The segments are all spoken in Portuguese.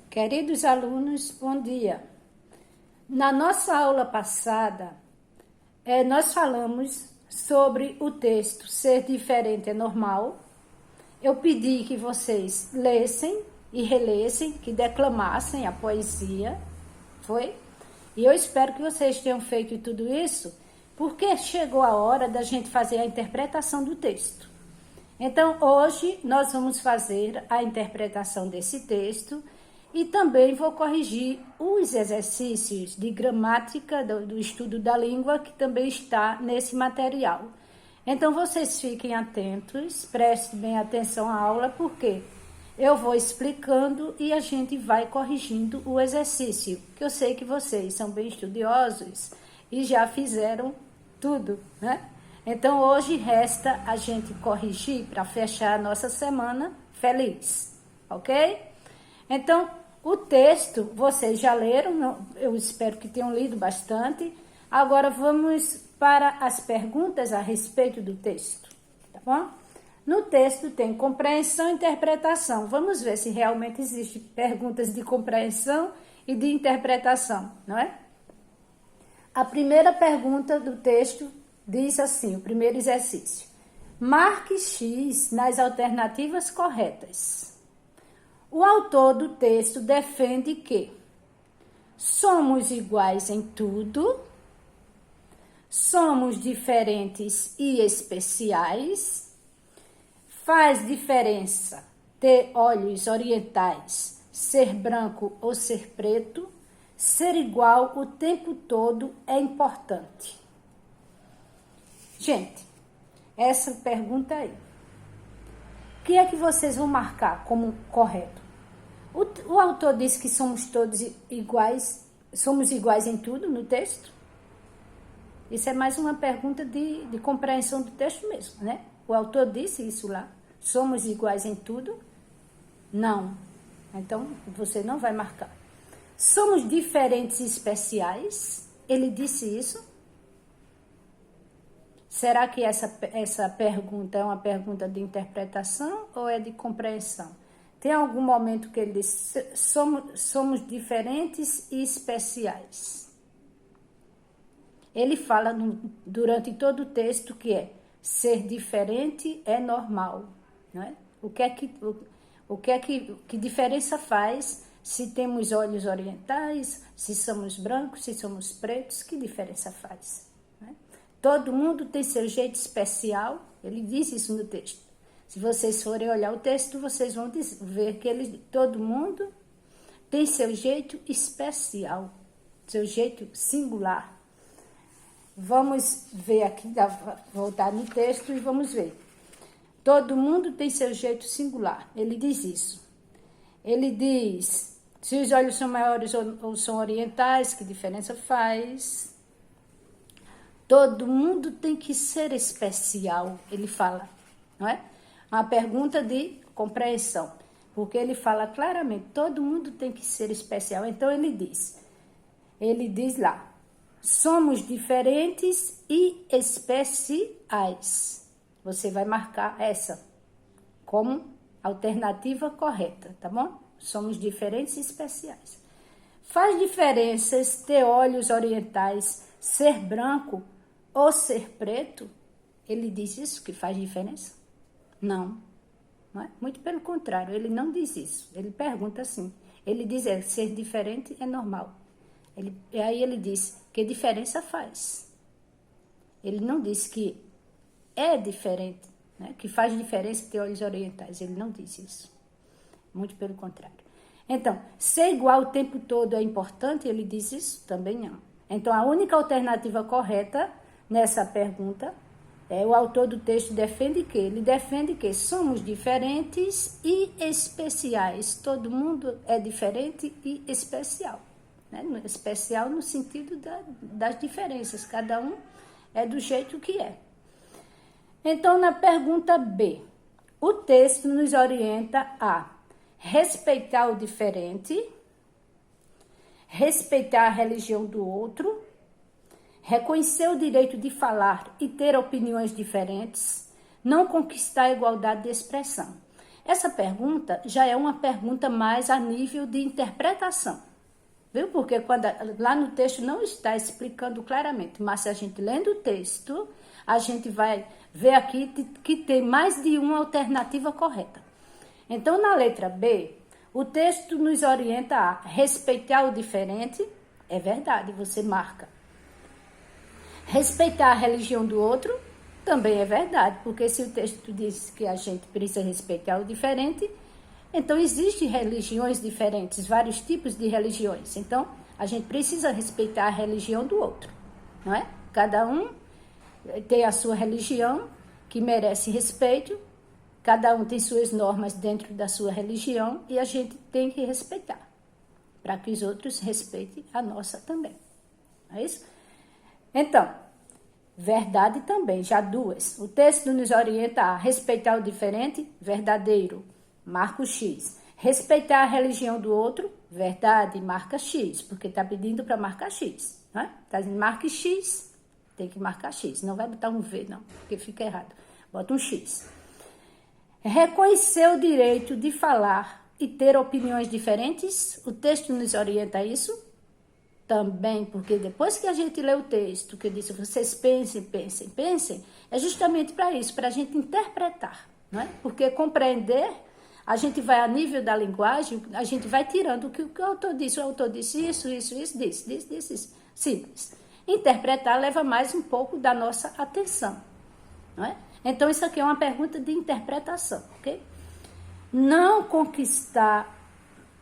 Queridos alunos, bom dia. Na nossa aula passada, nós falamos sobre o texto Ser Diferente é Normal. Eu pedi que vocês lessem e relessem, que declamassem a poesia, foi? E eu espero que vocês tenham feito tudo isso, porque chegou a hora da gente fazer a interpretação do texto. Então, hoje, nós vamos fazer a interpretação desse texto e também vou corrigir os exercícios de gramática do estudo da língua que também está nesse material. Então, vocês fiquem atentos, prestem bem atenção à aula, porque eu vou explicando e a gente vai corrigindo o exercício, que eu sei que vocês são bem estudiosos e já fizeram tudo, né? Então, hoje resta a gente corrigir para fechar a nossa semana feliz, ok? Então, o texto, vocês já leram, eu espero que tenham lido bastante. Agora, vamos para as perguntas a respeito do texto, tá bom? No texto tem compreensão e interpretação. Vamos ver se realmente existem perguntas de compreensão e de interpretação, não é? A primeira pergunta do texto diz assim, o primeiro exercício. Marque X nas alternativas corretas. O autor do texto defende que somos iguais em tudo, somos diferentes e especiais, faz diferença ter olhos orientais, ser branco ou ser preto, ser igual o tempo todo é importante. Gente, essa pergunta aí. O que é que vocês vão marcar como correto? O autor disse que somos todos iguais, somos iguais em tudo no texto? Isso é mais uma pergunta de compreensão do texto mesmo, né? O autor disse isso lá. Somos iguais em tudo? Não. Então, você não vai marcar. Somos diferentes e especiais? Ele disse isso? Será que essa pergunta é uma pergunta de interpretação ou é de compreensão? Tem algum momento que ele diz, somos diferentes e especiais. Ele fala durante todo o texto que ser diferente é normal, não é? Que diferença faz se temos olhos orientais, se somos brancos, se somos pretos, que diferença faz? Todo mundo tem seu jeito especial, ele diz isso no texto. Se vocês forem olhar o texto, vocês vão ver que todo mundo tem seu jeito especial, seu jeito singular. Vamos ver aqui, voltar no texto e vamos ver. Todo mundo tem seu jeito singular, ele diz isso. Ele diz, se os olhos são maiores ou são orientais, que diferença faz? Todo mundo tem que ser especial, ele fala, não é? Uma pergunta de compreensão, porque ele fala claramente, todo mundo tem que ser especial. Então ele diz lá, somos diferentes e especiais. Você vai marcar essa como alternativa correta, tá bom? Somos diferentes e especiais. Faz diferenças ter olhos orientais, ser branco ou ser preto? Ele diz isso que faz diferença? Não é? Muito pelo contrário, ele não diz isso. Ele pergunta assim. Ele diz ser diferente é normal. E aí ele diz que diferença faz. Ele não diz que é diferente, né? Que faz diferença ter olhos orientais. Ele não diz isso. Muito pelo contrário. Então, ser igual o tempo todo é importante? Ele diz isso? Também não. Então, a única alternativa correta nessa pergunta, o autor do texto defende que? Ele defende que somos diferentes e especiais. Todo mundo é diferente e especial. Né? Especial no sentido das diferenças. Cada um é do jeito que é. Então, na pergunta B, o texto nos orienta a respeitar o diferente, respeitar a religião do outro, reconhecer o direito de falar e ter opiniões diferentes, não conquistar a igualdade de expressão. Essa pergunta já é uma pergunta mais a nível de interpretação, viu? Porque lá no texto não está explicando claramente, mas se a gente lendo o texto, a gente vai ver aqui que tem mais de uma alternativa correta. Então, na letra B, o texto nos orienta a respeitar o diferente, é verdade, você marca. Respeitar a religião do outro, também é verdade, porque se o texto diz que a gente precisa respeitar o diferente, então existem religiões diferentes, vários tipos de religiões. Então, a gente precisa respeitar a religião do outro, não é? Cada um tem a sua religião que merece respeito, cada um tem suas normas dentro da sua religião e a gente tem que respeitar, para que os outros respeitem a nossa também. É isso? Então, verdade também, já duas. O texto nos orienta a respeitar o diferente, verdadeiro, marca o X. Respeitar a religião do outro, verdade, marca X, porque está pedindo para marcar X. Não é? Está dizendo marque X, tem que marcar X. Não vai botar um V, não, porque fica errado. Bota um X. Reconhecer o direito de falar e ter opiniões diferentes, o texto nos orienta a isso também, porque depois que a gente lê o texto, que disse, vocês pensem, pensem, pensem, é justamente para isso, para a gente interpretar, não é? Porque compreender, a gente vai a nível da linguagem, a gente vai tirando o que o autor disse. O autor disse isso, disse. Simples. Interpretar leva mais um pouco da nossa atenção, não é? Então, isso aqui é uma pergunta de interpretação, ok? Não conquistar,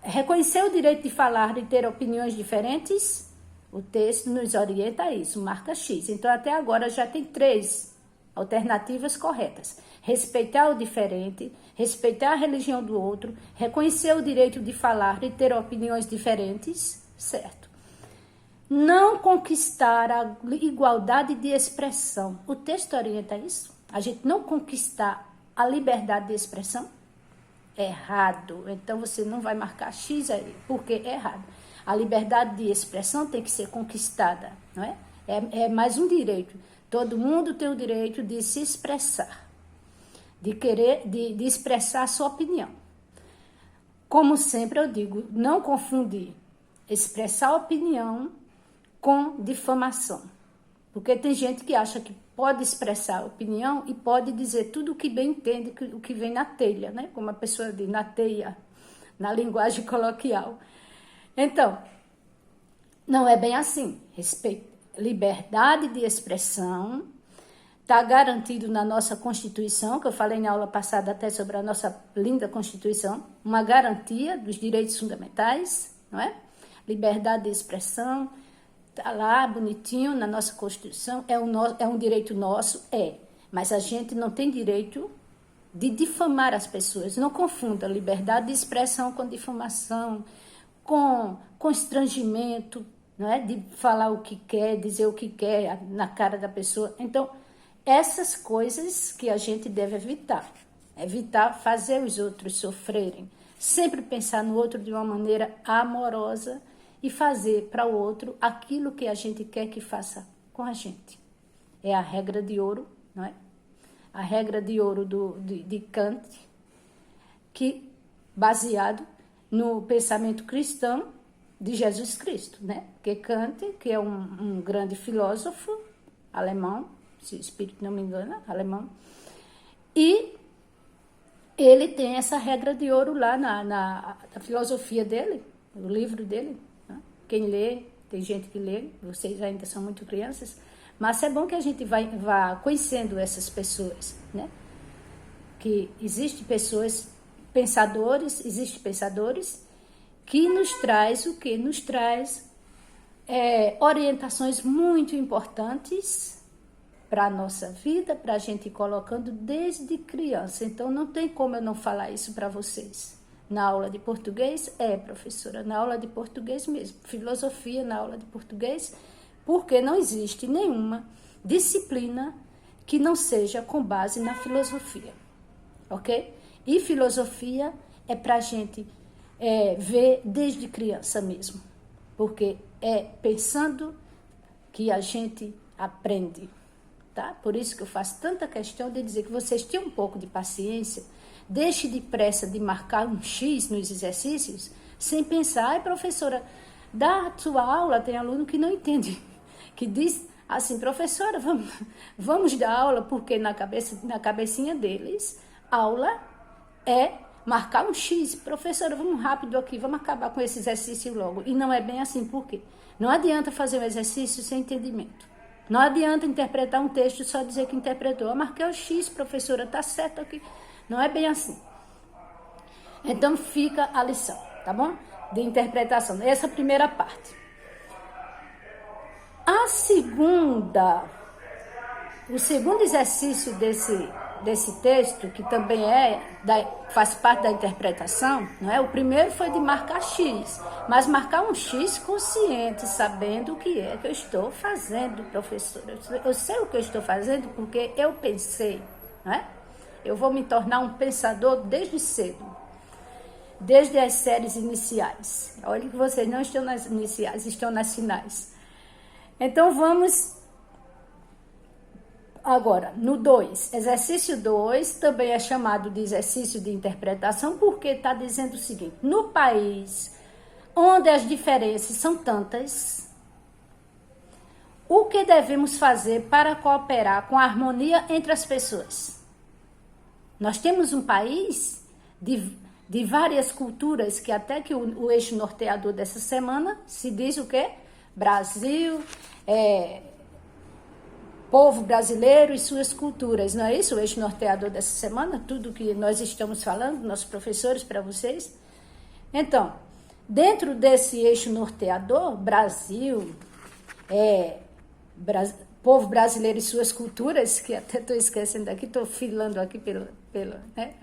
reconhecer o direito de falar e ter opiniões diferentes, o texto nos orienta a isso, marca X. Então, até agora já tem 3 alternativas corretas. Respeitar o diferente, respeitar a religião do outro, reconhecer o direito de falar e ter opiniões diferentes, certo? Não conquistar a igualdade de expressão, o texto orienta isso? A gente não conquistar a liberdade de expressão? Errado. Então, você não vai marcar X aí, porque é errado. A liberdade de expressão tem que ser conquistada, não é? É mais um direito. Todo mundo tem o direito de se expressar, de expressar a sua opinião. Como sempre eu digo, não confundir expressar opinião com difamação. Porque tem gente que acha que pode expressar opinião e pode dizer tudo o que bem entende, o que vem na telha, né? Como a pessoa diz, na teia, na linguagem coloquial. Então, não é bem assim. Liberdade de expressão está garantido na nossa Constituição, que eu falei na aula passada até sobre a nossa linda Constituição, uma garantia dos direitos fundamentais, não é? Liberdade de expressão, está lá bonitinho na nossa Constituição, é um direito nosso, mas a gente não tem direito de difamar as pessoas. Não confunda liberdade de expressão com difamação, com constrangimento, não é? De falar o que quer, dizer o que quer na cara da pessoa. Então, essas coisas que a gente deve evitar fazer os outros sofrerem, sempre pensar no outro de uma maneira amorosa, e fazer para o outro aquilo que a gente quer que faça com a gente. É a regra de ouro, não é? A regra de ouro de Kant, que baseado no pensamento cristão de Jesus Cristo, né? Porque Kant, que é um grande filósofo alemão, se o espírito não me engana, alemão, e ele tem essa regra de ouro lá na filosofia dele, no livro dele. Quem lê, tem gente que lê, vocês ainda são muito crianças, mas é bom que a gente vá conhecendo essas pessoas, né? Que existem pessoas, existem pensadores que nos traz o que? Nos traz orientações muito importantes para a nossa vida, para a gente ir colocando desde criança. Então, não tem como eu não falar isso para vocês. Na aula de português, professora, na aula de português mesmo. Filosofia na aula de português, porque não existe nenhuma disciplina que não seja com base na filosofia, ok? E filosofia é para a gente ver desde criança mesmo, porque é pensando que a gente aprende, tá? Por isso que eu faço tanta questão de dizer que vocês tenham um pouco de paciência, deixe depressa de marcar um X nos exercícios, sem pensar, ai professora, da sua aula tem aluno que não entende, que diz assim, professora, vamos dar aula, porque na cabecinha deles, aula é marcar um X. Professora, vamos rápido aqui, vamos acabar com esse exercício logo. E não é bem assim, por quê? Não adianta fazer um exercício sem entendimento. Não adianta interpretar um texto e só dizer que interpretou. Eu marquei o X, professora, tá certo aqui. Não é bem assim. Então fica a lição, tá bom? De interpretação. Essa é a primeira parte. O segundo exercício desse texto, que também faz parte da interpretação, não é? O primeiro foi de marcar X, mas marcar um X consciente, sabendo o que é que eu estou fazendo, professora. Eu sei o que eu estou fazendo porque eu pensei, não é? Eu vou me tornar um pensador desde cedo, desde as séries iniciais. Olha que vocês não estão nas iniciais, estão nas finais. Então, vamos agora no 2. Exercício 2 também é chamado de exercício de interpretação, porque está dizendo o seguinte: no país onde as diferenças são tantas, o que devemos fazer para cooperar com a harmonia entre as pessoas? Nós temos um país de várias culturas, que até que o eixo norteador dessa semana se diz o quê? Brasil, povo brasileiro e suas culturas, não é isso? O eixo norteador dessa semana, tudo que nós estamos falando, nossos professores, para vocês. Então, dentro desse eixo norteador, Brasil, povo brasileiro e suas culturas, que até estou esquecendo aqui, estou filando aqui né,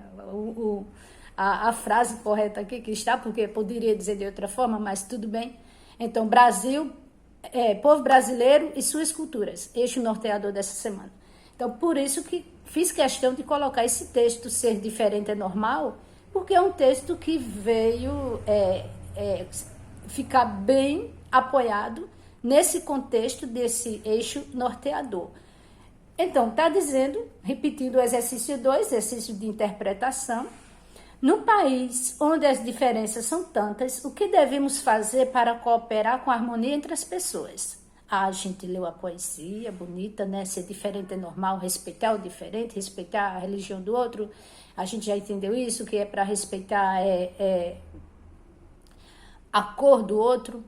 a frase correta aqui que está, porque poderia dizer de outra forma, mas tudo bem. Então, Brasil, povo brasileiro e suas culturas, eixo norteador dessa semana. Então, por isso que fiz questão de colocar esse texto, Ser Diferente é Normal, porque é um texto que veio ficar bem apoiado nesse contexto desse eixo norteador. Então, está dizendo, repetindo o exercício 2, exercício de interpretação: no país onde as diferenças são tantas, o que devemos fazer para cooperar com a harmonia entre as pessoas? A gente leu a poesia, bonita, né? Ser diferente é normal, respeitar o diferente, respeitar a religião do outro. A gente já entendeu isso, que é para respeitar a cor do outro,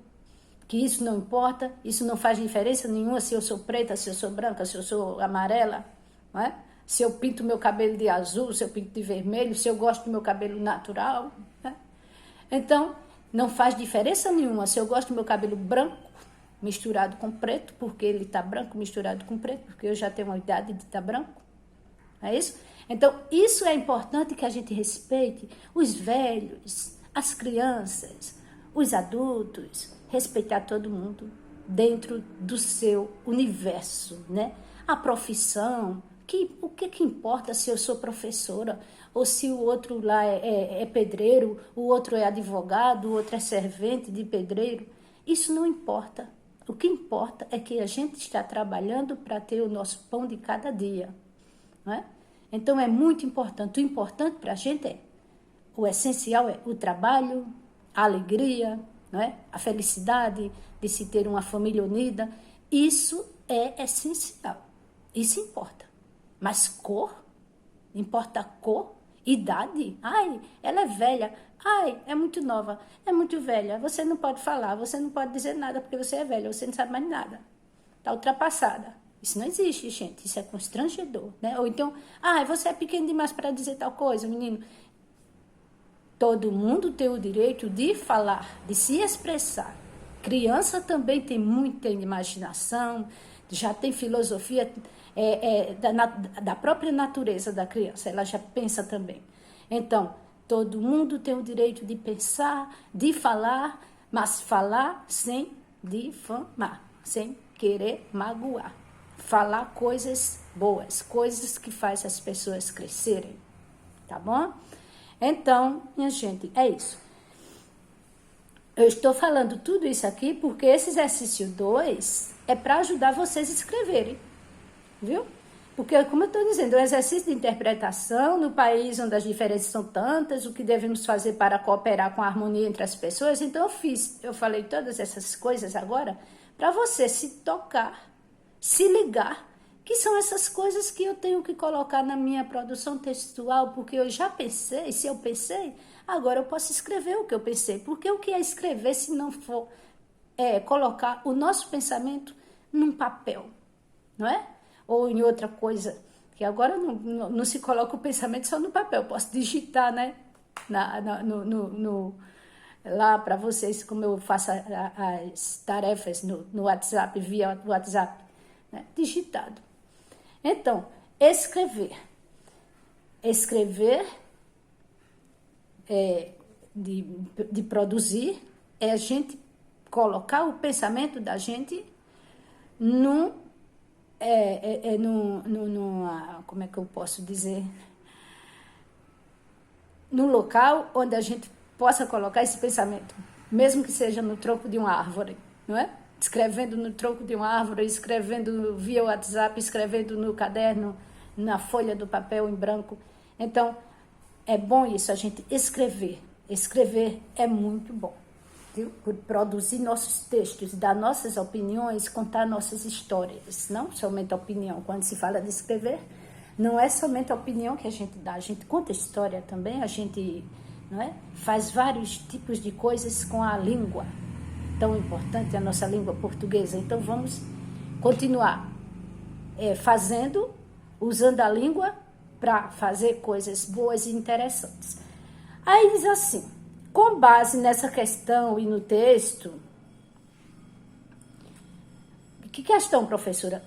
que isso não importa, isso não faz diferença nenhuma se eu sou preta, se eu sou branca, se eu sou amarela, não é? Se eu pinto meu cabelo de azul, se eu pinto de vermelho, se eu gosto do meu cabelo natural, né? Então, não faz diferença nenhuma se eu gosto do meu cabelo branco misturado com preto, porque ele está branco misturado com preto, porque eu já tenho uma idade de estar branco. É isso? Então, isso é importante, que a gente respeite os velhos, as crianças, os adultos, respeitar todo mundo dentro do seu universo, né? A profissão, o que importa se eu sou professora, ou se o outro lá é pedreiro, o outro é advogado, o outro é servente de pedreiro? Isso não importa. O que importa é que a gente está trabalhando para ter o nosso pão de cada dia, não é? Então é muito importante. O importante para a gente o essencial é o trabalho, a alegria, não é? A felicidade de se ter uma família unida. Isso é essencial. Isso importa. Mas cor? Importa a cor? Idade? Ai, ela é velha. Ai, é muito nova. É muito velha. Você não pode falar, você não pode dizer nada porque você é velha, você não sabe mais nada. Está ultrapassada. Isso não existe, gente. Isso é constrangedor, né? Ou então, você é pequeno demais para dizer tal coisa, menino. Todo mundo tem o direito de falar, de se expressar. Criança também tem muita imaginação, já tem filosofia da própria natureza da criança, ela já pensa também. Então, todo mundo tem o direito de pensar, de falar, mas falar sem difamar, sem querer magoar. Falar coisas boas, coisas que fazem as pessoas crescerem, tá bom? Então, minha gente, é isso. Eu estou falando tudo isso aqui porque esse exercício 2 é para ajudar vocês a escreverem, viu? Porque, como eu estou dizendo, é um exercício de interpretação no país onde as diferenças são tantas, o que devemos fazer para cooperar com a harmonia entre as pessoas. Então, eu falei todas essas coisas agora para você se tocar, se ligar, que são essas coisas que eu tenho que colocar na minha produção textual, porque eu já pensei, se eu pensei, agora eu posso escrever o que eu pensei. Porque o que é escrever se não for colocar o nosso pensamento num papel, não é? Ou em outra coisa, que agora não se coloca o pensamento só no papel, eu posso digitar, né? Lá para vocês, como eu faço as tarefas no WhatsApp, via WhatsApp, né? Digitado. Então, escrever de produzir é a gente colocar o pensamento da gente como é que eu posso dizer? No local onde a gente possa colocar esse pensamento, mesmo que seja no tronco de uma árvore, não é? Escrevendo no tronco de uma árvore, escrevendo via WhatsApp, escrevendo no caderno, na folha do papel em branco. Então, é bom isso, a gente escrever. Escrever é muito bom. Viu? Por produzir nossos textos, dar nossas opiniões, contar nossas histórias. Não somente a opinião. Quando se fala de escrever, não é somente a opinião que a gente dá. A gente conta história também, a gente, não é? Faz vários tipos de coisas com a língua. Tão importante a nossa língua portuguesa. Então, vamos continuar usando a língua para fazer coisas boas e interessantes. Aí diz assim, com base nessa questão e no texto... Que questão, professora?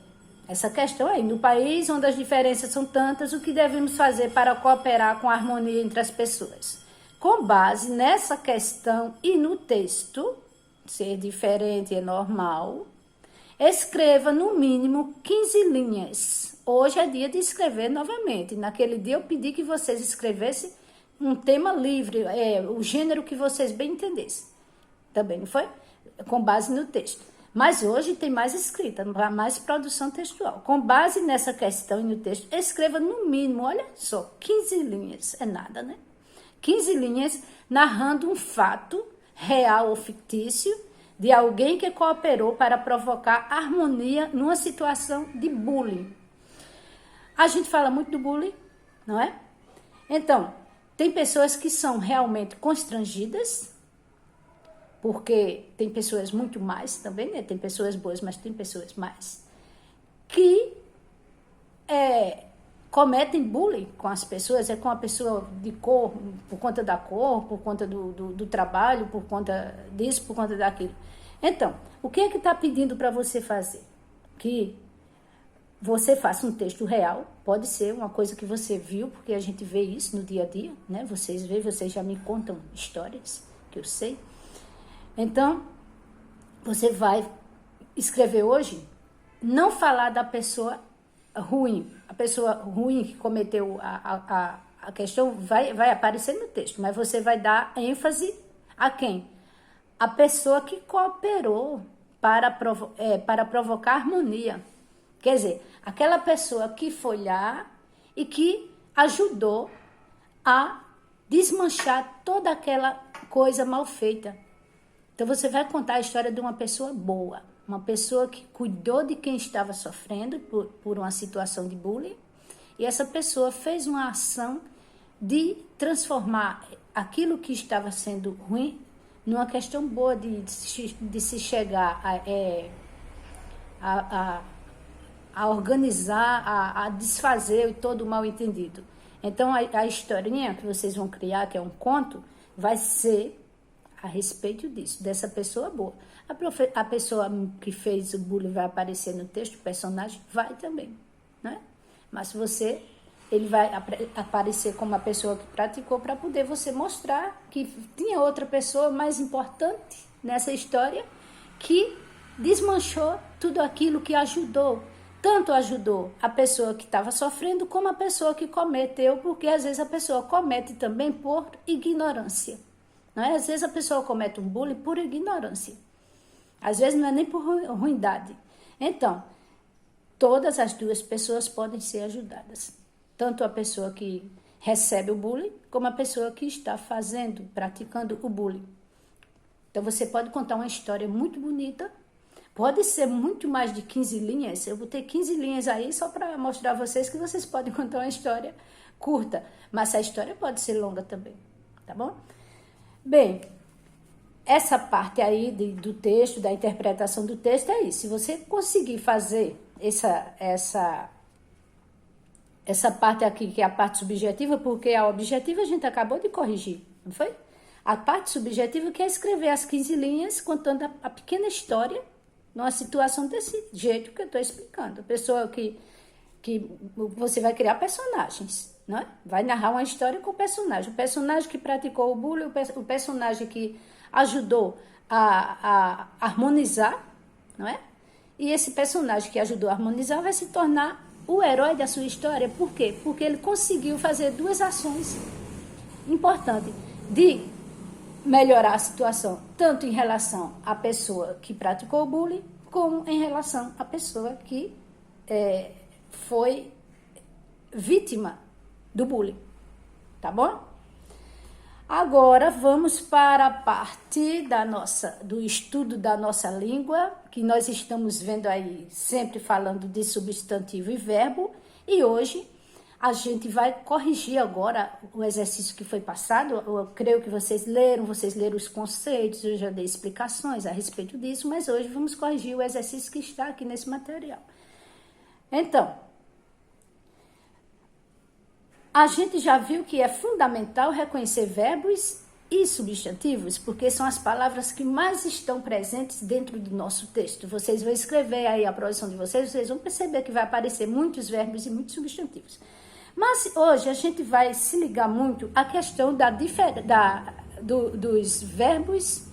Essa questão aí, no país onde as diferenças são tantas, o que devemos fazer para cooperar com a harmonia entre as pessoas? Com base nessa questão e no texto, ser diferente é normal, escreva no mínimo 15 linhas. Hoje é dia de escrever novamente. Naquele dia eu pedi que vocês escrevessem um tema livre, o gênero que vocês bem entendessem. Também, não foi? Com base no texto. Mas hoje tem mais escrita, mais produção textual. Com base nessa questão e no texto, escreva no mínimo, olha só, 15 linhas. É nada, né? 15 linhas narrando um fato real ou fictício de alguém que cooperou para provocar harmonia numa situação de bullying. A gente fala muito do bullying, não é? Então, tem pessoas que são realmente constrangidas, porque tem pessoas muito mais também, né? Tem pessoas boas, mas tem pessoas mais, que cometem bullying com as pessoas, com a pessoa de cor, por conta da cor, por conta do trabalho, por conta disso, por conta daquilo. Então, o que é que está pedindo para você fazer? Que você faça um texto real, pode ser uma coisa que você viu, porque a gente vê isso no dia a dia, né? Vocês já me contam histórias que eu sei. Então, você vai escrever hoje, não falar da pessoa ruim. A pessoa ruim que cometeu a questão vai aparecer no texto, mas você vai dar ênfase a quem? A pessoa que cooperou para provocar harmonia. Quer dizer, aquela pessoa que foi lá e que ajudou a desmanchar toda aquela coisa mal feita. Então, você vai contar a história de uma pessoa boa, uma pessoa que cuidou de quem estava sofrendo por uma situação de bullying, e essa pessoa fez uma ação de transformar aquilo que estava sendo ruim numa questão boa de se chegar a organizar, a desfazer todo o mal entendido. Então, a historinha que vocês vão criar, que é um conto, vai ser a respeito disso, dessa pessoa boa. A pessoa que fez o bullying vai aparecer no texto, o personagem vai também, né? Mas ele vai aparecer como a pessoa que praticou, para poder você mostrar que tinha outra pessoa mais importante nessa história que desmanchou tudo aquilo que ajudou. Tanto ajudou a pessoa que estava sofrendo, como a pessoa que cometeu, porque às vezes a pessoa comete também por ignorância. Não é? Às vezes a pessoa comete um bullying por ignorância. Às vezes não é nem por ruindade. Então, todas as duas pessoas podem ser ajudadas. Tanto a pessoa que recebe o bullying, como a pessoa que está praticando o bullying. Então, você pode contar uma história muito bonita, pode ser muito mais de 15 linhas, eu botei 15 linhas aí só para mostrar a vocês que vocês podem contar uma história curta, mas a história pode ser longa também, tá bom? Bem, essa parte aí do texto, da interpretação do texto é isso. Se você conseguir fazer essa parte aqui, que é a parte subjetiva, porque a objetiva a gente acabou de corrigir, não foi? A parte subjetiva que é escrever as 15 linhas contando a pequena história numa situação desse jeito que eu estou explicando. A pessoa que você vai criar personagens, não é? Vai narrar uma história com o personagem que praticou o bullying, o personagem que ajudou a harmonizar, não é? E esse personagem que ajudou a harmonizar vai se tornar o herói da sua história. Por quê? Porque ele conseguiu fazer duas ações importantes de melhorar a situação, tanto em relação à pessoa que praticou o bullying, como em relação à pessoa que foi vítima do bullying, tá bom? Agora vamos para a parte do estudo da nossa língua, que nós estamos vendo aí sempre falando de substantivo e verbo, e hoje a gente vai corrigir agora o exercício que foi passado. Eu creio que vocês leram os conceitos, eu já dei explicações a respeito disso, mas hoje vamos corrigir o exercício que está aqui nesse material. Então, a gente já viu que é fundamental reconhecer verbos e substantivos, porque são as palavras que mais estão presentes dentro do nosso texto. Vocês vão escrever aí a produção de vocês vão perceber que vai aparecer muitos verbos e muitos substantivos. Mas hoje a gente vai se ligar muito à questão dos verbos,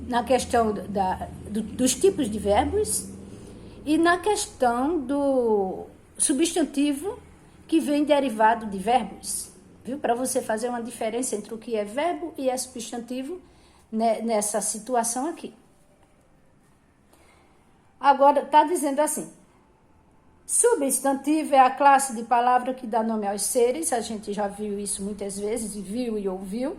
na questão dos tipos de verbos e na questão do substantivo que vem derivado de verbos, viu? Para você fazer uma diferença entre o que é verbo e é substantivo nessa situação aqui. Agora, está dizendo assim: substantivo é a classe de palavra que dá nome aos seres, a gente já viu isso muitas vezes, viu e ouviu.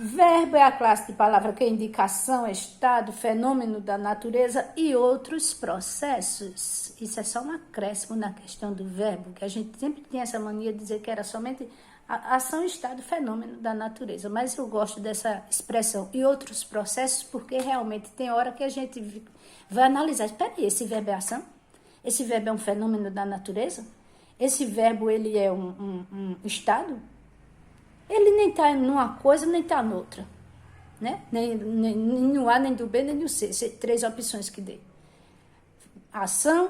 Verbo é a classe de palavra que é indicação, estado, fenômeno da natureza e outros processos. Isso é só um acréscimo na questão do verbo, que a gente sempre tem essa mania de dizer que era somente a ação, estado, fenômeno da natureza. Mas eu gosto dessa expressão e outros processos, porque realmente tem hora que a gente vai analisar. Espera aí, esse verbo é ação? Esse verbo é um fenômeno da natureza? Esse verbo, ele é um estado? Ele nem está numa coisa, nem está noutra, né? Nem no A, nem do B, nem no C. Três opções que dei. Ação,